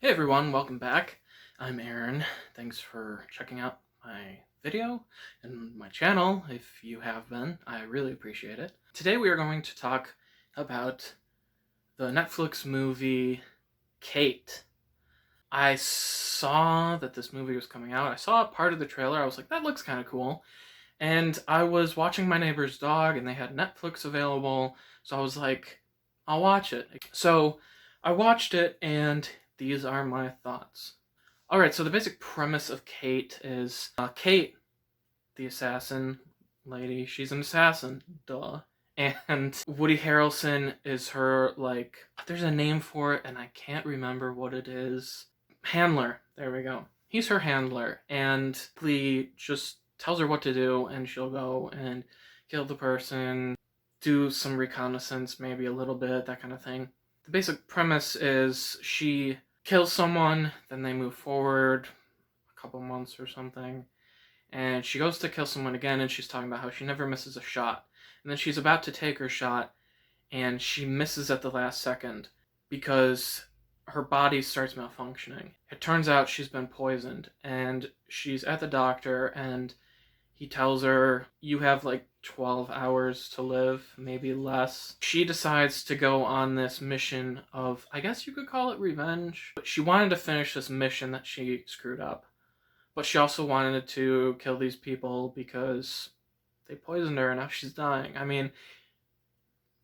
Hey everyone, welcome back. I'm Aaron. Thanks for checking out my video and my channel. If you have been, I really appreciate it. Today we are going to talk about the Netflix movie Kate. I saw that this movie was coming out. I saw part of the trailer. I was like, that looks kind of cool. And I was watching my neighbor's dog and they had Netflix available. So I was like, I'll watch it. So I watched it and these are my thoughts. Alright, so the basic premise of Kate is Kate, the assassin lady, she's an assassin, duh. And Woody Harrelson is her, there's a name for it and I can't remember what it is. Handler, there we go. He's her handler, and Lee just tells her what to do, and she'll go and kill the person, do some reconnaissance, maybe a little bit, that kind of thing. The basic premise is she kills someone, then they move forward a couple months or something, and she goes to kill someone again, and she's talking about how she never misses a shot. And then she's about to take her shot, and she misses at the last second because her body starts malfunctioning. It turns out she's been poisoned, and she's at the doctor, and he tells her, you have like 12 hours to live, maybe less. She decides to go on this mission of, I guess you could call it revenge. But she wanted to finish this mission that she screwed up. But she also wanted to kill these people because they poisoned her and now she's dying. I mean,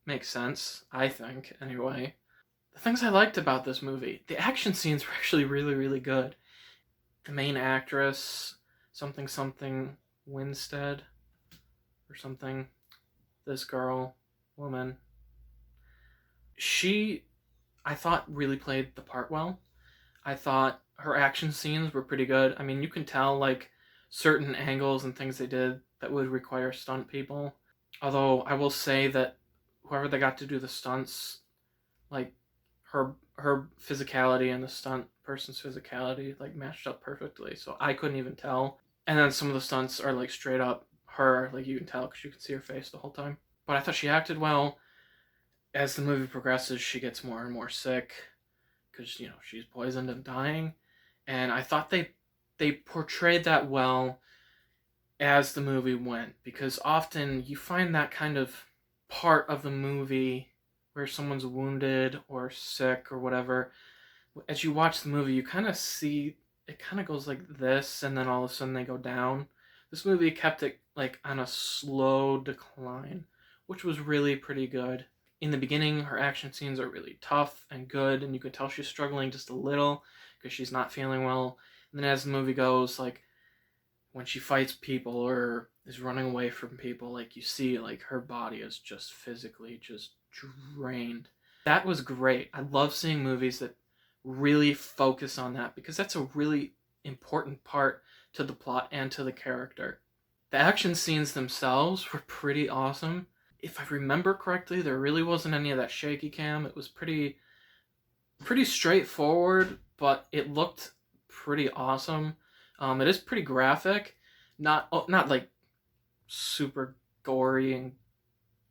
makes sense, I think, anyway. The things I liked about this movie, the action scenes were actually really, really good. The main actress, something Winstead or something, this woman, she, I thought, really played the part well. I thought her action scenes were pretty good. I mean, you can tell, like, certain angles and things they did that would require stunt people. Although, I will say that whoever they got to do the stunts, like, her physicality and the stunt person's physicality, like, matched up perfectly. So I couldn't even tell. And then some of the stunts are, like, straight up her, like, you can tell because you can see her face the whole time. But I thought she acted well. As the movie progresses, she gets more and more sick because, she's poisoned and dying. And I thought they portrayed that well as the movie went, because often you find that kind of part of the movie where someone's wounded or sick or whatever. As you watch the movie, you kind of see it kind of goes like this, and then all of a sudden they go down. This movie kept it like on a slow decline, which was really pretty good. In the beginning, her action scenes are really tough and good, and you can tell she's struggling just a little because she's not feeling well. And then as the movie goes, like, when she fights people or is running away from people, like, you see, like, her body is just physically just drained. That was great. I love seeing movies that really focus on that because that's a really important part to the plot and to the character. The action scenes themselves were pretty awesome. If I remember correctly, there really wasn't any of that shaky cam. It was pretty straightforward, but it looked pretty awesome. It is pretty graphic, not like super gory and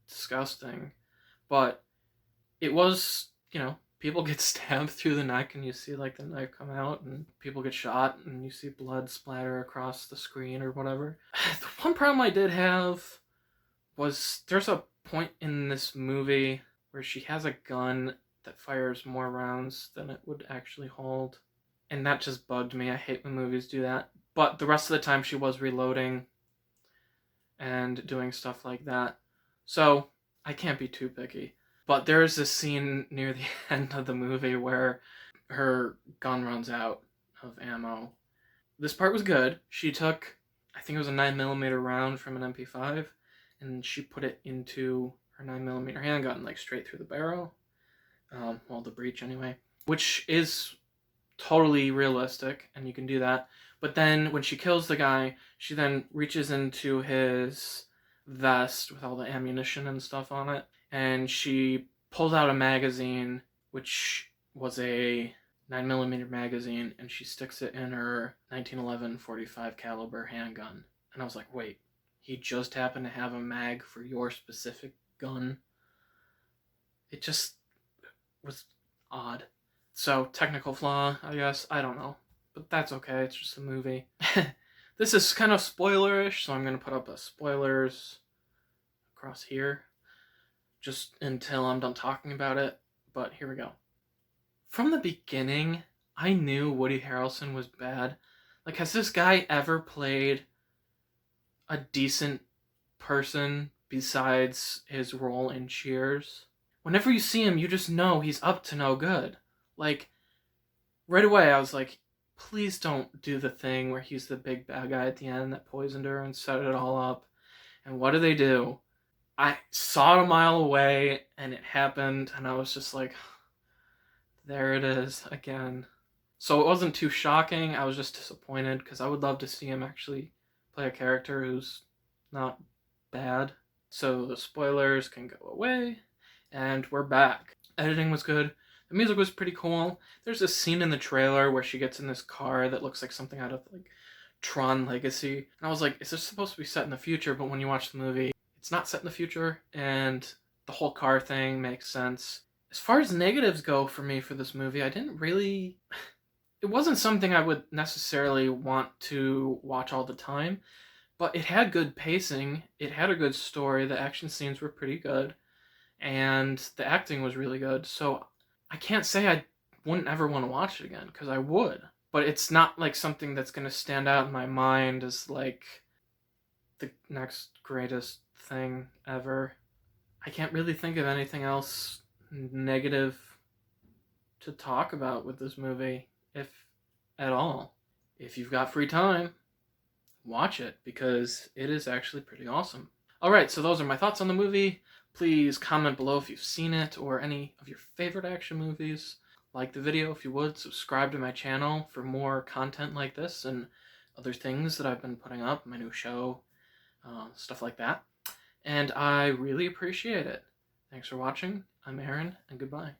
disgusting, but it was, people get stabbed through the neck and you see like the knife come out, and people get shot and you see blood splatter across the screen or whatever. The one problem I did have was there's a point in this movie where she has a gun that fires more rounds than it would actually hold. And that just bugged me. I hate when movies do that. But the rest of the time she was reloading and doing stuff like that. So I can't be too picky. But there's this scene near the end of the movie where her gun runs out of ammo. This part was good. She took, I think it was a 9mm round from an MP5, and she put it into her 9mm handgun, like straight through the barrel. Well, the breech anyway. Which is totally realistic, and you can do that. But then when she kills the guy, she then reaches into his vest with all the ammunition and stuff on it, and she pulls out a magazine, which was a 9mm magazine, and she sticks it in her 1911 .45 caliber handgun. And I was like, wait, he just happened to have a mag for your specific gun? It just was odd. So, technical flaw, I guess. I don't know. But that's okay. It's just a movie. This is kind of spoilerish, so I'm going to put up a spoilers across here just until I'm done talking about it. But here we go. From the beginning, I knew Woody Harrelson was bad. Like, has this guy ever played a decent person besides his role in Cheers? Whenever you see him, you just know he's up to no good. Like, right away, I was like, please don't do the thing where he's the big bad guy at the end that poisoned her and set it all up. And what do? I saw it a mile away, and it happened, and I was just like, there it is again. So it wasn't too shocking. I was just disappointed because I would love to see him actually play a character who's not bad. So the spoilers can go away, and we're back. Editing was good. The music was pretty cool. There's a scene in the trailer where she gets in this car that looks like something out of like Tron Legacy. And I was like, is this supposed to be set in the future? But when you watch the movie, it's not set in the future, and the whole car thing makes sense. As far as negatives go for me for this movie, I didn't really... It wasn't something I would necessarily want to watch all the time, but it had good pacing, it had a good story, the action scenes were pretty good, and the acting was really good, so I can't say I wouldn't ever want to watch it again, because I would. But it's not like something that's going to stand out in my mind as like the next greatest thing ever. I can't really think of anything else negative to talk about with this movie, if at all. If you've got free time, watch it, because it is actually pretty awesome. Alright, so those are my thoughts on the movie. Please comment below if you've seen it or any of your favorite action movies. Like the video if you would. Subscribe to my channel for more content like this and other things that I've been putting up, my new show, stuff like that. And I really appreciate it. Thanks for watching. I'm Aaron, and goodbye.